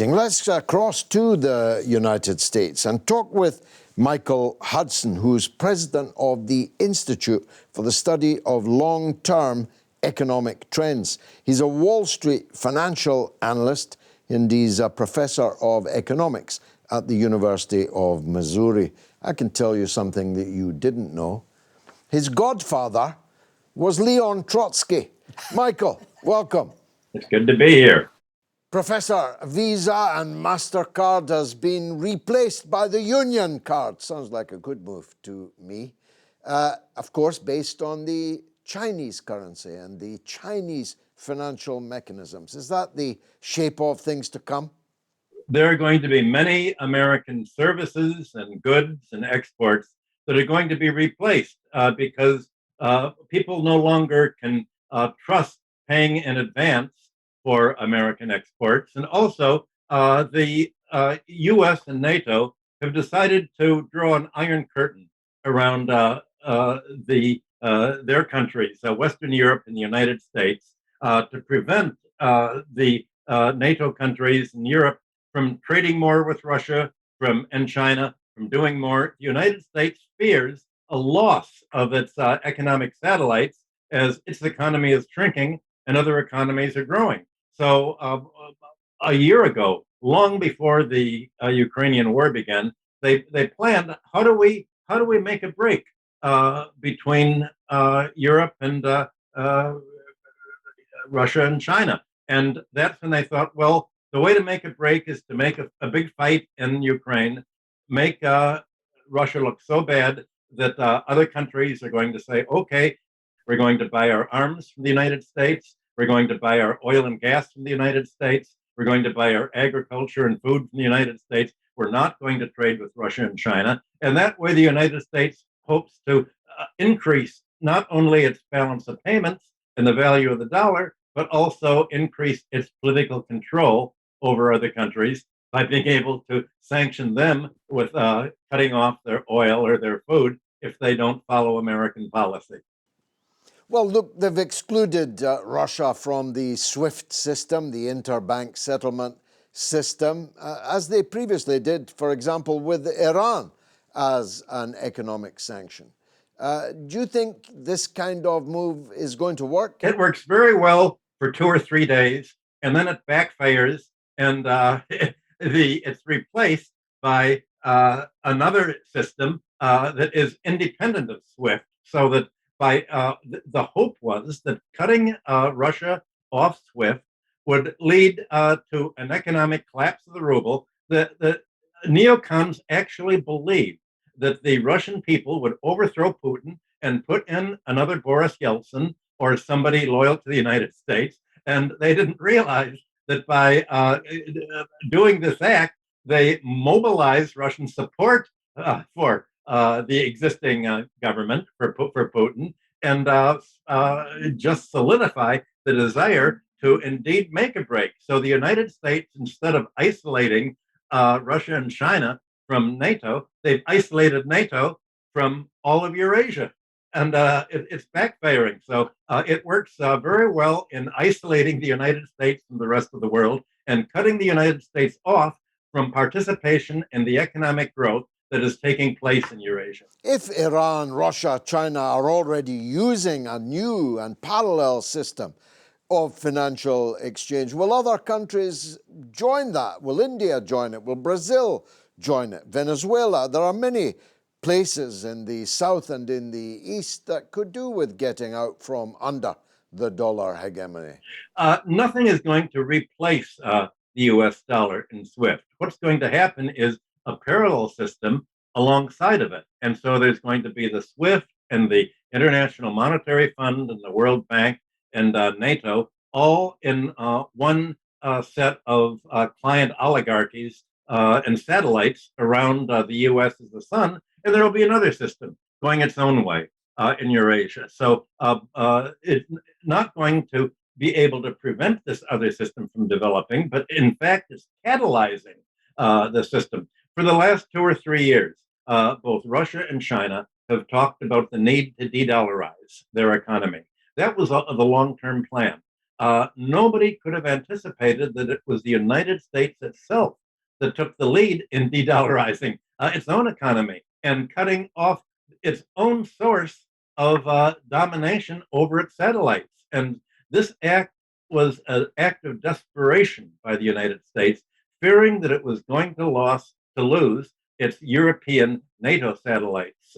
Let's cross to the United States and talk with Michael Hudson, who's president of the Institute for the Study of Long-Term Economic Trends. He's a Wall Street financial analyst, and he's a professor of economics at the University of Missouri. I can tell you something that you didn't know. His godfather was Leon Trotsky. Michael, welcome. It's good to be here. Professor, Visa and MasterCard has been replaced by the Union card. Sounds like a good move to me. Of course, based on the Chinese currency and the Chinese financial mechanisms. Is that the shape of things to come? There are going to be many American services and goods and exports that are going to be replaced because people no longer can trust paying in advance for American exports. And also, the US and NATO have decided to draw an iron curtain around their countries, Western Europe and the United States, to prevent the NATO countries in Europe from trading more with Russia and China, from doing more. The United States fears a loss of its economic satellites as its economy is shrinking and other economies are growing. So a year ago, long before the Ukrainian war began, they planned how do we make a break between Europe and Russia and China, and that's when they thought, well, the way to make a break is to make a big fight in Ukraine, make Russia look so bad that other countries are going to say, okay, we're going to buy our arms from the United States. We're going to buy our oil and gas from the United States. We're going to buy our agriculture and food from the United States. We're not going to trade with Russia and China. And that way, the United States hopes to increase not only its balance of payments and the value of the dollar, but also increase its political control over other countries by being able to sanction them with cutting off their oil or their food if they don't follow American policy. Well, look, they've excluded Russia from the SWIFT system, the interbank settlement system, as they previously did, for example, with Iran as an economic sanction. Do you think this kind of move is going to work? It works very well for 2 or 3 days, and then it backfires, and it's replaced by another system that is independent of SWIFT, so that the hope was that cutting Russia off SWIFT would lead to an economic collapse of the ruble. The neocons actually believed that the Russian people would overthrow Putin and put in another Boris Yeltsin or somebody loyal to the United States. And they didn't realize that by doing this act, they mobilized Russian support for the existing government for Putin, and just solidify the desire to indeed make a break. So the United States, instead of isolating Russia and China from NATO, they've isolated NATO from all of Eurasia. And it's backfiring. So it works very well in isolating the United States from the rest of the world and cutting the United States off from participation in the economic growth that is taking place in Eurasia. If Iran, Russia, China are already using a new and parallel system of financial exchange, will other countries join that? Will India join it? Will Brazil join it? Venezuela? There are many places in the south and in the east that could do with getting out from under the dollar hegemony. Nothing is going to replace the US dollar in SWIFT. What's going to happen is a parallel system alongside of it. And so there's going to be the SWIFT and the International Monetary Fund and the World Bank and NATO all in one set of client oligarchies and satellites around the US as the sun. And there will be another system going its own way in Eurasia. So it's not going to be able to prevent this other system from developing, but in fact, it's catalyzing the system. For the last 2 or 3 years, both Russia and China have talked about the need to de-dollarize their economy. That was the long-term plan. nobody could have anticipated that it was the United States itself that took the lead in de-dollarizing its own economy and cutting off its own source of domination over its satellites. And this act was an act of desperation by the United States, fearing that it was going to lose its European NATO satellites.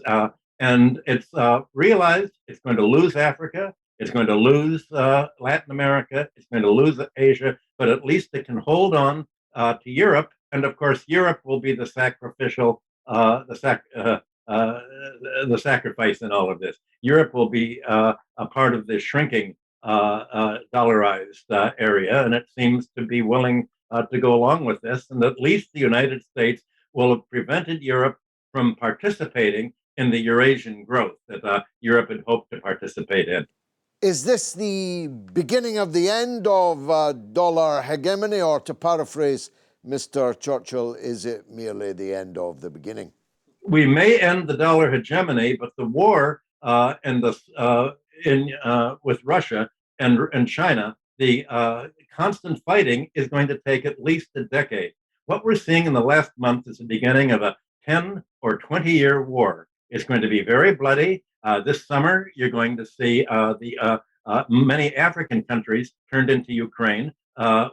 And it's realized it's going to lose Africa, it's going to lose Latin America, it's going to lose Asia, but at least it can hold on to Europe. And of course, Europe will be the sacrificial, the sacrifice in all of this. Europe will be a part of this shrinking dollarized area, and it seems to be willing to go along with this. And at least the United States will have prevented Europe from participating in the Eurasian growth that Europe had hoped to participate in. Is this the beginning of the end of dollar hegemony, or to paraphrase Mr. Churchill, is it merely the end of the beginning? We may end the dollar hegemony, but the war with Russia and China, the constant fighting is going to take at least a decade. What we're seeing in the last month is the beginning of a 10 or 20-year war. It's going to be very bloody. This summer, you're going to see many African countries turned into Ukraine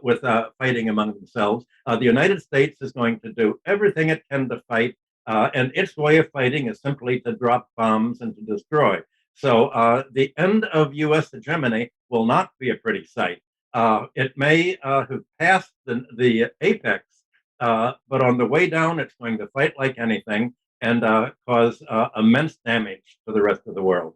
with fighting among themselves. The United States is going to do everything it can to fight, and its way of fighting is simply to drop bombs and to destroy. So the end of U.S. hegemony will not be a pretty sight. It may have passed the apex, but on the way down, it's going to fight like anything and cause immense damage to the rest of the world.